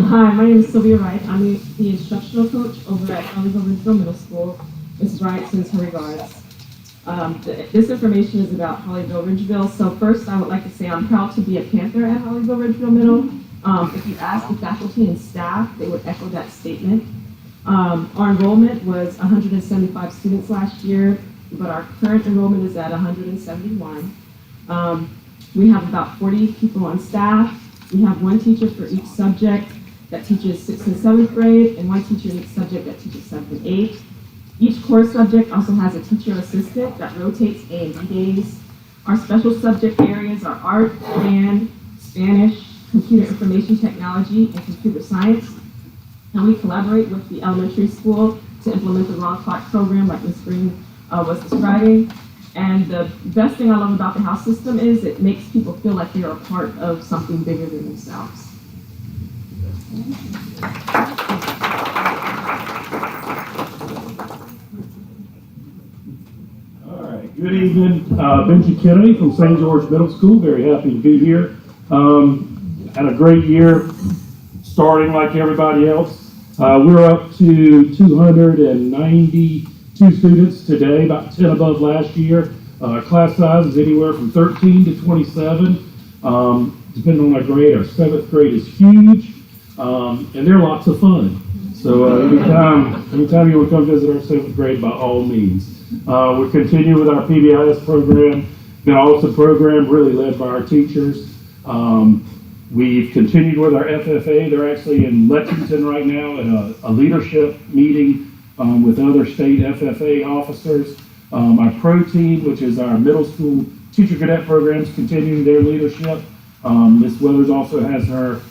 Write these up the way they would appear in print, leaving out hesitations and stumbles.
Hi, my name is Sylvia Wright. I'm the instructional coach over at Honorary Proclamation Middle School. Mrs. Wright sends her regards. This information is about Hollyville Ridgeville. So first, I would like to say I'm proud to be a Panther at Hollyville Ridgeville Middle. If you ask the faculty and staff, they would echo that statement. Our enrollment was 175 students last year, but our current enrollment is at 171. We have about 40 people on staff. We have one teacher for each subject that teaches 6th and 7th grade, and one teacher in each subject that teaches 7th and 8th. Each core subject also has a teacher assistant that rotates A and B days. Our special subject areas are art, band, Spanish, computer information technology, and computer science. And we collaborate with the elementary school to implement the Raw Clock program like Ms. Green was describing. And the best thing I love about the house system is it makes people feel like they're a part of something bigger than themselves. All right, good evening. Benji Kennedy from St. George Middle School. Very happy to be here. Had a great year, starting like everybody else. We're up to 292 students today, about 10 above last year. Class size is anywhere from 13 to 27, depending on our grade. Our 7th grade is huge, and they're lots of fun. So anytime you want to come visit our 7th grade, by all means. We continue with our PBIS program, been an awesome program, really led by our teachers. We've continued with our FFA. They're actually in Lexington right now at a leadership meeting with other state FFA officers. Our pro team, which is our middle school teacher cadet programs, continuing their leadership. Ms. Weathers also has her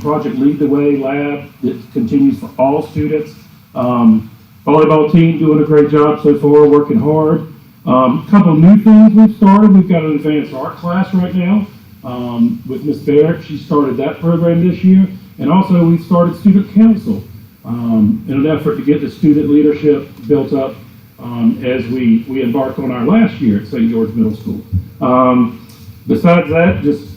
Project Lead the Way lab that continues for all students. Volleyball team doing a great job so far, working hard. A couple new things we've started. We've got an advanced art class right now with Ms. Barrett. She started that program this year. And also we've started student council in an effort to get the student leadership built up as we embark on our last year at St. George Middle School. Besides that, just,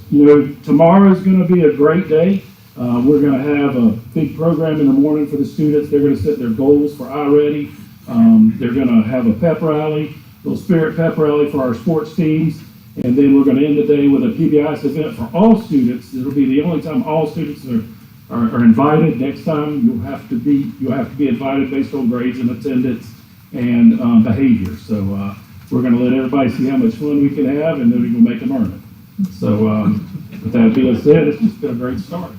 tomorrow is going to be a great day. We're going to have a big program in the morning for the students. They're going to set their goals for iReady. They're going to have a pep rally, a little spirit pep rally for our sports teams. And then we're going to end the day with a PBIS event for all students. It'll be the only time all students are invited. Next time you'll have to be invited based on grades and attendance and behavior. So we're going to let everybody see how much fun we can have, and then we're going to make them earn it. So with that being said, it's just been a great start.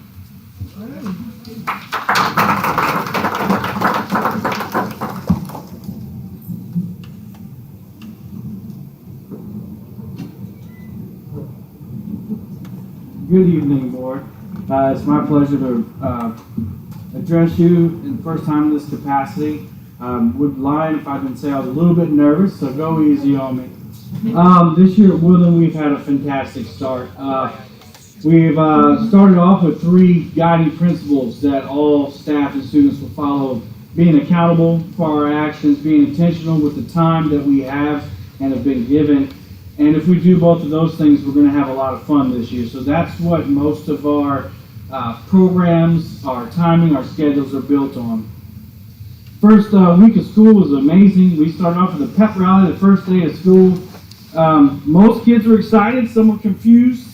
Good evening, board. It's my pleasure to address you in the first time in this capacity. Would lie if I didn't say I was a little bit nervous, so go easy on me. This year at Woodland, we've had a fantastic start. We've started off with 3 guiding principles that all staff and students will follow: being accountable for our actions, being intentional with the time that we have and have been given. And if we do both of those things, we're going to have a lot of fun this year. So that's what most of our programs, our timing, our schedules are built on. First week of school was amazing. We started off with a pep rally the first day of school. Most kids were excited, some were confused,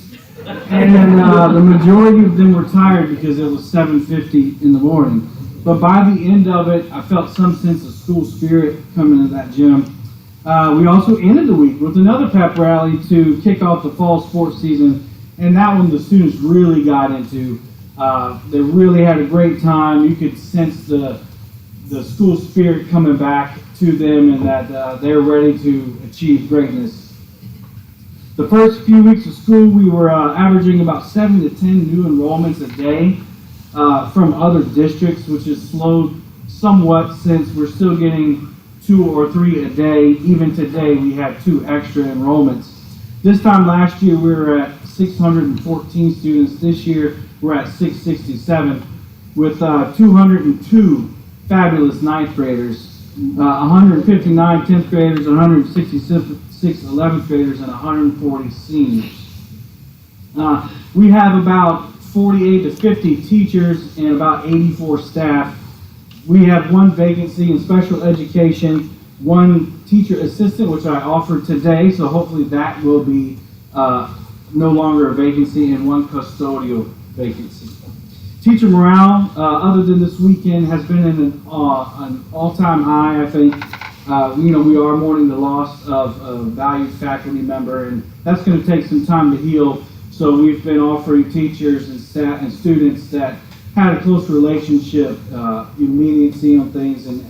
and then the majority of them were tired because it was 7:50 in the morning. But by the end of it, I felt some sense of school spirit coming into that gym. We also ended the week with another pep rally to kick off the fall sports season, and that one the students really got into. They really had a great time. You could sense the school spirit coming back to them, and that they're ready to achieve greatness. The first few weeks of school, we were averaging about 7 to 10 new enrollments a day from other districts, which has slowed somewhat since we're still getting 2 or 3 a day. Even today, we had 2 extra enrollments. This time last year, we were at 614 students. This year, we're at 667 with 202 fabulous 9th graders, 159 10th graders, 166 11th graders, and 140 seniors. We have about 48 to 50 teachers and about 84 staff. We have one vacancy in special education, one teacher assistant, which I offered today, so hopefully that will be no longer a vacancy, and one custodial vacancy. Teacher morale, other than this weekend, has been in an all-time high, I think. We are mourning the loss of a valued faculty member, and that's going to take some time to heal. So we've been offering teachers and staff and students that had a close relationship, immediacy on things, and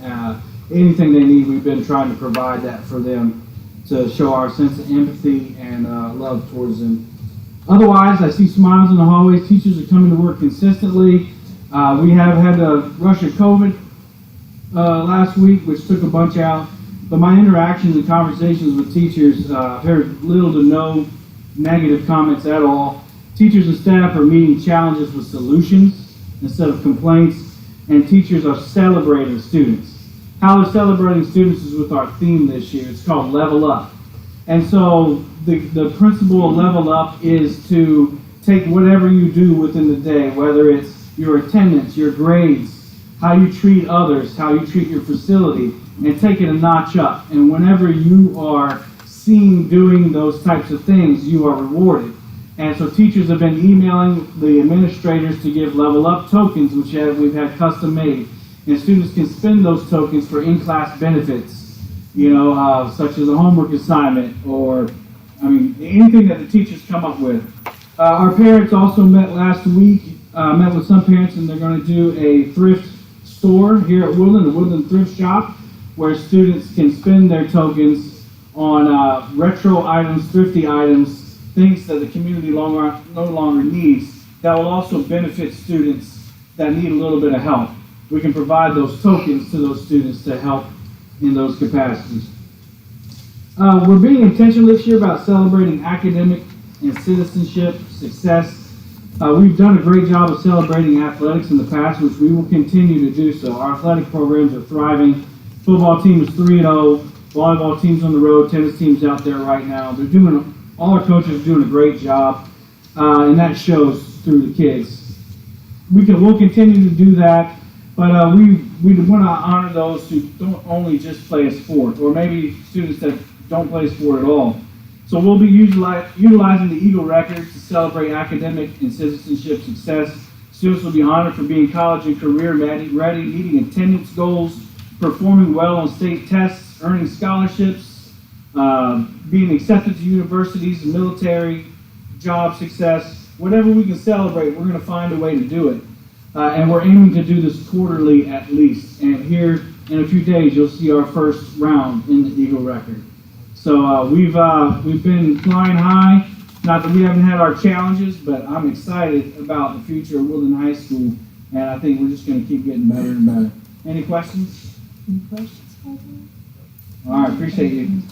anything they need, we've been trying to provide that for them to show our sense of empathy and love towards them. Otherwise, I see smiles in the hallways. Teachers are coming to work consistently. We have had a rush of COVID last week, which took a bunch out. But my interactions and conversations with teachers, I've heard little to no negative comments at all. Teachers and staff are meeting challenges with solutions instead of complaints, and teachers are celebrating students. How they're celebrating students is with our theme this year. It's called Level Up. And so the principle of Level Up is to take whatever you do within the day, whether it's your attendance, your grades, how you treat others, how you treat your facility, and take it a notch up. And whenever you are seen doing those types of things, you are rewarded. And so teachers have been emailing the administrators to give Level Up tokens, which we've had custom made. And students can spend those tokens for in-class benefits, such as a homework assignment or, anything that the teachers come up with. Our parents also met last week, met with some parents, and they're going to do a thrift store here at Woodland, a Woodland thrift shop, where students can spend their tokens on retro items, thrifty items, things that the community no longer needs, that will also benefit students that need a little bit of help. We can provide those tokens to those students to help in those capacities. We're being intentional this year about celebrating academic and citizenship success. We've done a great job of celebrating athletics in the past, which we will continue to do so. Our athletic programs are thriving. Football team is 3-0. Volleyball team's on the road. Tennis team's out there right now. All our coaches are doing a great job, and that shows through the kids. We'll continue to do that. But we want to honor those who don't only just play a sport, or maybe students that don't play a sport at all. So we'll be utilizing the Eagle record to celebrate academic and citizenship success. Students will be honored for being college and career ready, meeting attendance goals, performing well on state tests, earning scholarships, being accepted to universities, military, job success. Whatever we can celebrate, we're going to find a way to do it. And we're aiming to do this quarterly at least. And here in a few days, you'll see our first round in the Eagle record. So we've been flying high. Not that we haven't had our challenges, but I'm excited about the future of Woodland High School. And I think we're just going to keep getting better and better. Any questions? Any questions, President? All right, appreciate you.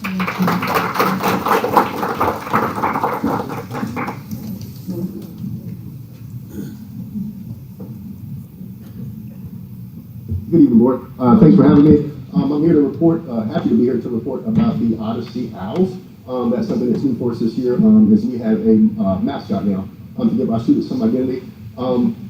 Good evening, Board. Thanks for having me. I'm here to report, happy to be here to report about the Odyssey Owls. That's something that's new for us this year, is we have a mascot now to give our students some identity.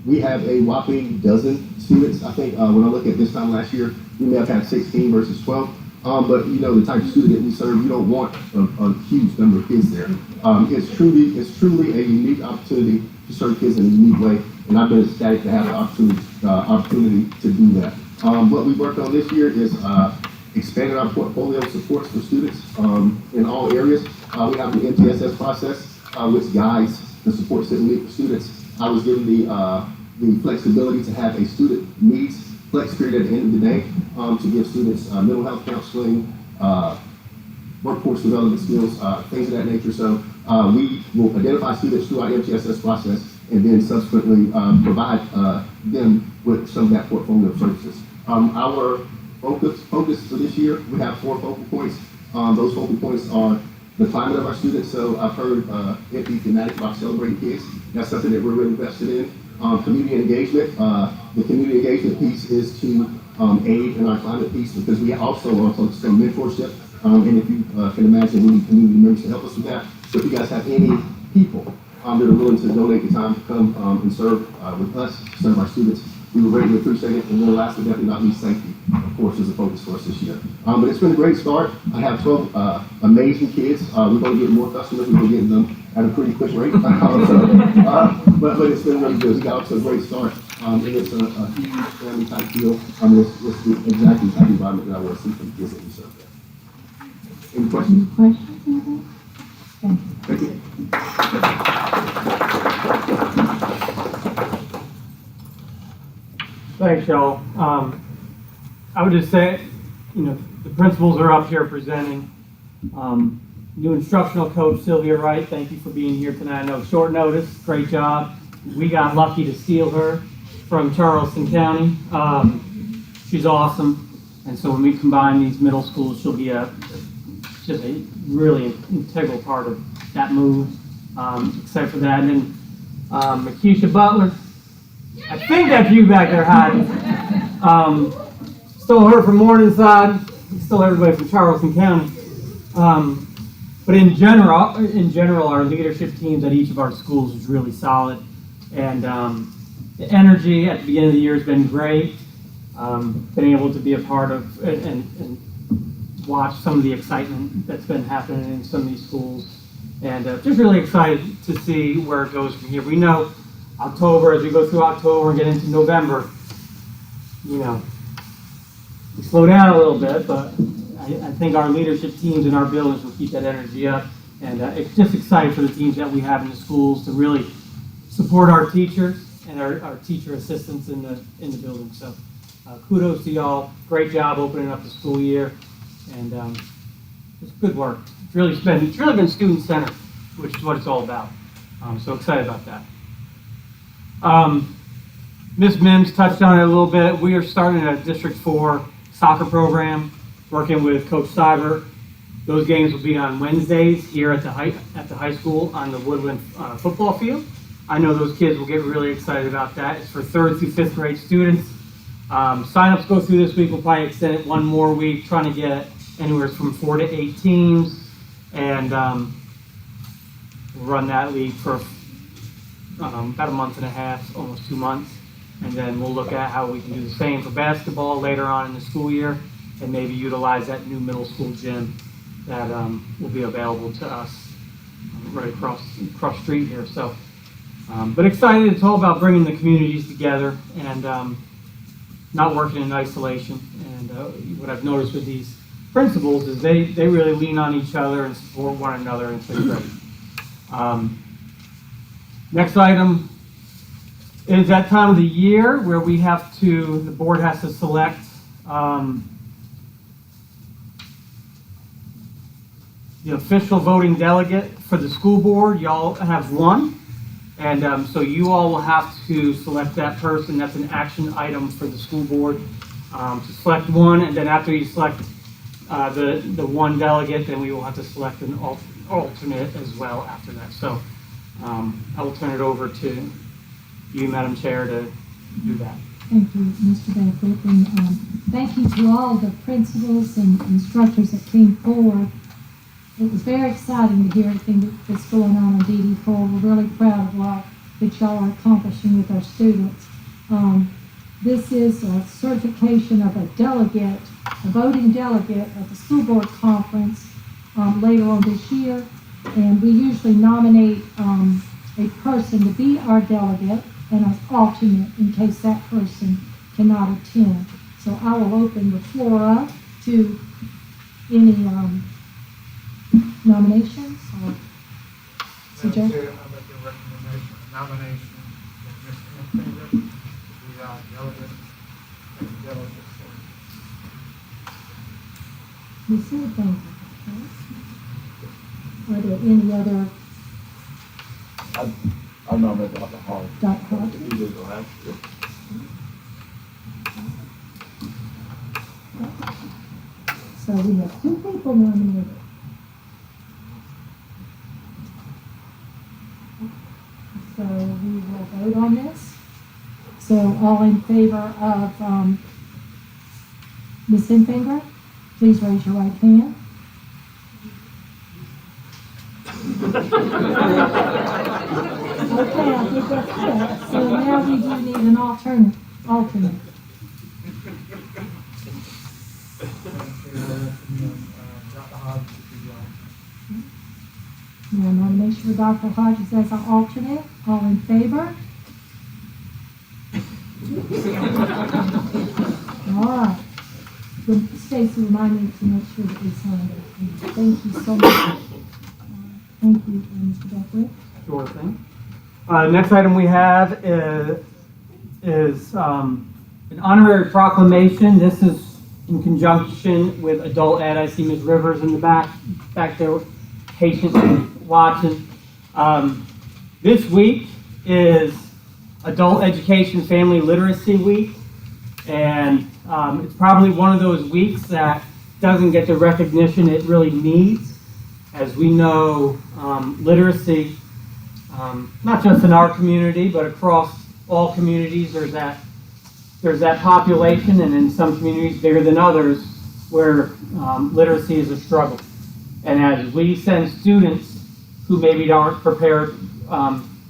We have a whopping dozen students. I think when I look at this time last year, we may have had 16 versus 12. But the type of student that we serve, you don't want a huge number of kids there. It's truly a unique opportunity to serve kids in a unique way, and I've been ecstatic to have the opportunity to do that. What we worked on this year is expanded our portfolio of supports for students in all areas. We have the MTSS process, which guides the supports that we need for students. I was given the flexibility to have a student needs flex period at the end of the day to give students mental health counseling, workforce development skills, things of that nature. So we will identify students through our MTSS process and then subsequently provide them with some of that portfolio of services. Our focus for this year, we have 4 focal points. Those focal points are the climate of our students. So I've heard it be thematic about celebrating kids. That's something that we're really invested in. Community engagement. The community engagement piece is to aid in our climate piece because we also are focused on mentorship. And if you can imagine, we need community members to help us with that. So if you guys have any people that are willing to donate the time to come and serve with us, serve our students. We would greatly appreciate it. And then last but definitely not least, safety, of course, is a focus for us this year. But it's been a great start. I have 12 amazing kids. We're going to get more customers. We're going to get them at a pretty quick rate. But it's been really good. We got off to a great start. And it's a huge family type deal. It's the exactly the type of environment that I want to see from the kids that we serve there. Any questions? Questions? Thank you. Thanks, y'all. I would just say, the principals are up here presenting. New instructional coach, Sylvia Wright, thank you for being here tonight. I know short notice, great job. We got lucky to steal her from Charleston County. She's awesome. And so when we combine these middle schools, she'll be just a really integral part of that move. Except for that. And then Makisha Butler, I think that's you back there hiding. Stole her from Morningside. Stole everybody from Charleston County. But in general, our leadership teams at each of our schools is really solid. And the energy at the beginning of the year has been great. Been able to be a part of and watch some of the excitement that's been happening in some of these schools. And just really excited to see where it goes from here. We know October, as we go through October and get into November, we slow down a little bit, but I think our leadership teams in our buildings will keep that energy up. And it's just exciting for the teams that we have in the schools to really support our teachers and our teacher assistants in the building. So kudos to y'all. Great job opening up the school year. And it's good work. It's really been student-centered, which is what it's all about. So excited about that. Ms. Mims touched on it a little bit. We are starting a District 4 soccer program, working with Coach Cyber. Those games will be on Wednesdays here at the high school on the Woodland football field. I know those kids will get really excited about that. It's for 3rd through 5th grade students. Sign-ups go through this week. We'll probably extend it one more week, trying to get anywhere from 4 to 8 teams. And we'll run that league for about a month and a half, almost 2 months. And then we'll look at how we can do the same for basketball later on in the school year and maybe utilize that new middle school gym that will be available to us right across street here. So, but excited. It's all about bringing the communities together and not working in isolation. And what I've noticed with these principals is they really lean on each other and support one another, and it's been great. Next item is that time of the year where the board has to select the official voting delegate for the school board. Y'all have one, and so you all will have to select that person. That's an action item for the school board to select one, and then after you select the one delegate, then we will have to select an alternate as well after that. So I will turn it over to you, Madam Chair, to do that. Thank you, Mr. Beckwith, and thank you to all the principals and instructors that came forward. It was very exciting to hear everything that's going on in DD4. We're really proud of what y'all are accomplishing with our students. This is a certification of a delegate, a voting delegate at the school board conference later on this year. And we usually nominate a person to be our delegate and an alternate in case that person cannot attend. So I will open the floor up to any nominations or suggestions. Chair, I make a nomination that Mr. Finger be our delegate and delegate. You said thank you. Are there any other? I nominate Dr. Hall. Dr. Hall? So we have 2 people nominated. So we will vote on this. So all in favor of Ms. Infinger, please raise your right hand. Okay, I think that's good. So now we do need an alternate. Dr. Hodges would be Now, nomination for Dr. Hodges as our alternate. All in favor? All right. Stacy, remind me to make sure that we sign it. Thank you so much. Thank you, Mr. Beckwith. Sure thing. Next item we have is an honorary proclamation. This is in conjunction with adult ed. I see Ms. Rivers in the back there, patiently watching. This week is Adult Education Family Literacy Week, and it's probably one of those weeks that doesn't get the recognition it really needs. As we know, literacy, not just in our community, but across all communities, there's that population, and in some communities bigger than others, where literacy is a struggle. And as we send students who maybe aren't prepared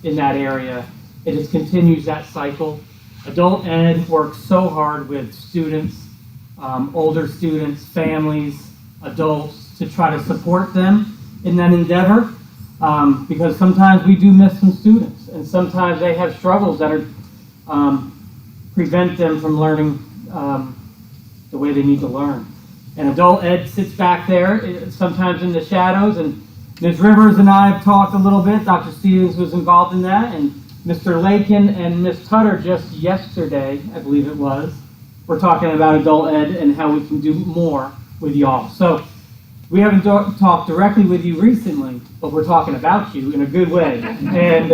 in that area, it just continues that cycle. Adult ed works so hard with students, older students, families, adults, to try to support them in that endeavor, because sometimes we do miss some students, and sometimes they have struggles that are prevent them from learning the way they need to learn. And adult ed sits back there, sometimes in the shadows, and Ms. Rivers and I have talked a little bit. Dr. Stevens was involved in that, and Mr. Lakin and Ms. Tutter just yesterday, I believe it was, were talking about adult ed and how we can do more with y'all. So we haven't talked directly with you recently, but we're talking about you in a good way. And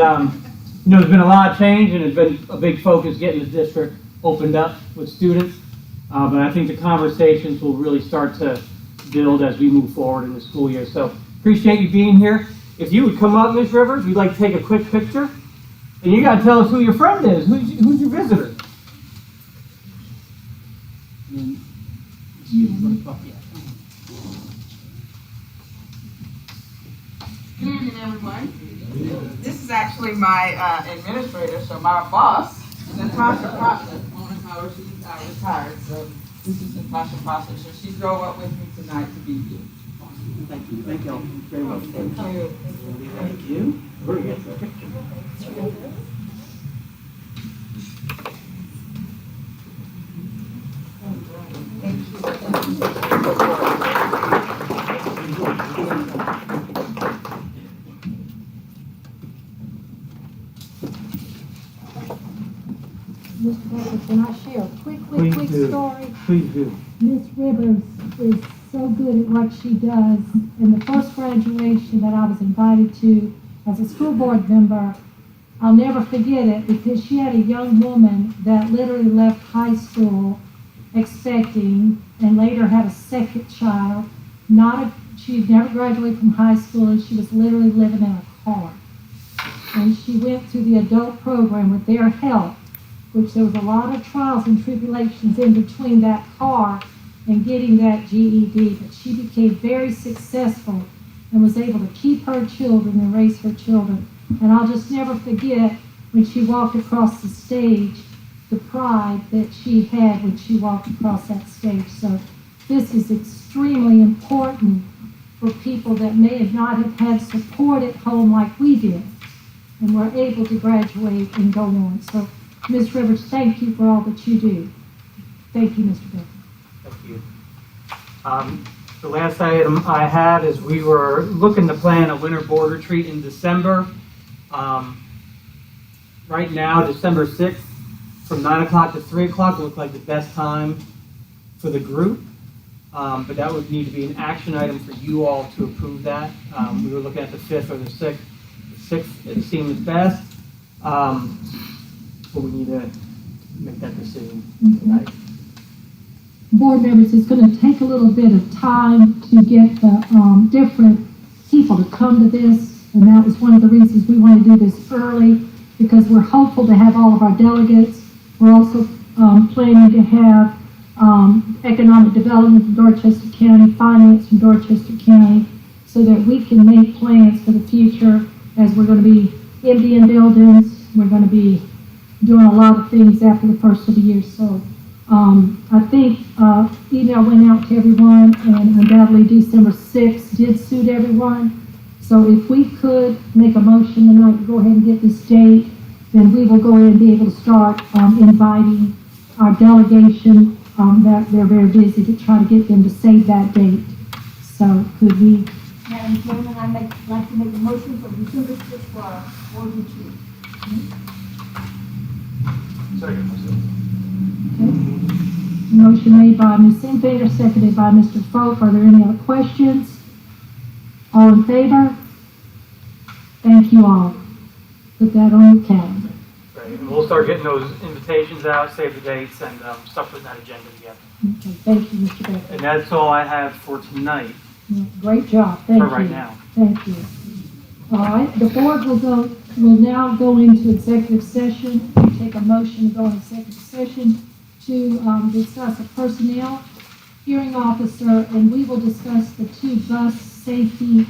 there's been a lot of change, and it's been a big focus getting the district opened up with students. But I think the conversations will really start to build as we move forward in the school year. So appreciate you being here. If you would come up, Ms. Rivers, we'd like to take a quick picture. And you got to tell us who your friend is. Who's your visitor? Good evening, everyone. This is actually my administrator, so my boss, Natasha Proctor. However, she's retired, so this is Natasha Proctor. So she drove up with me tonight to be here. Thank you. Thank you very much. Thank you. Thank you. Very good. Mr. Beckwith, can I share a quick story? Please do. Miss Rivers is so good at what she does. In the first graduation that I was invited to as a school board member, I'll never forget it because she had a young woman that literally left high school expecting and later had a second child. She had never graduated from high school, and she was literally living in a car. And she went through the adult program with their help, which there was a lot of trials and tribulations in between that car and getting that GED, but she became very successful and was able to keep her children and raise her children. And I'll just never forget when she walked across the stage, the pride that she had when she walked across that stage. So this is extremely important for people that may not have had support at home like we did, and were able to graduate and go on. So Ms. Rivers, thank you for all that you do. Thank you, Mr. Becker. Thank you. The last item I have is we were looking to plan a winter board retreat in December. Right now, December 6th, from 9 o'clock to 3 o'clock looked like the best time for the group. But that would need to be an action item for you all to approve that. We were looking at the 5th or the 6th. The 6th, it seemed best. But we need to make that decision tonight. Board members, it's going to take a little bit of time to get the different people to come to this, and that was one of the reasons we want to do this early, because we're hopeful to have all of our delegates. We're also planning to have economic development from Dorchester County, finance from Dorchester County, so that we can make plans for the future as we're going to be Indian buildings. We're gonna be doing a lot of things after the first of the year, so, I think, email went out to everyone, and undoubtedly December 6th did suit everyone. So if we could make a motion tonight to go ahead and get this date, then we will go ahead and be able to start, inviting our delegation, that they're very busy to try to get them to save that date. So could we, Madam Chairman, I'd like to make a motion for December 6th for our board retreat. motion made by Ms. Sinclair, seconded by Mr. Folk. Are there any other questions? All in favor? Thank you all. Put that on the calendar. Right, and we'll start getting those invitations out, save the dates, and start putting that agenda together. Okay, thank you, Mr. Baker. And that's all I have for tonight, Great job, thank you. for right now. Thank you. All right, the board will now go into executive session. We take a motion to go into executive session to discuss a personnel hearing officer, and we will discuss the 2 bus safety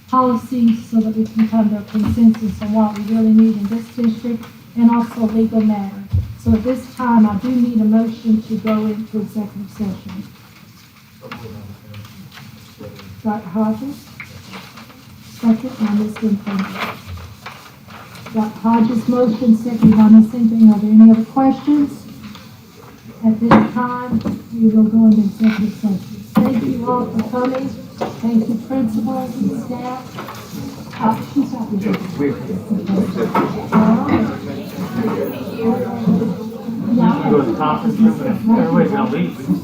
policies so that we can come to a consensus on what we really need in this district, and also legal matter. So at this time, I do need a motion to go into executive session. Dr. Hodges? Second by Ms. Sinclair. Dr. Hodges' motion, second by Ms. Sinclair. Are there any other questions? At this time, we will go into executive session. Thank you all for coming. Thank you, principals and staff. She's not here. Go to the conference room, but everybody's gonna leave.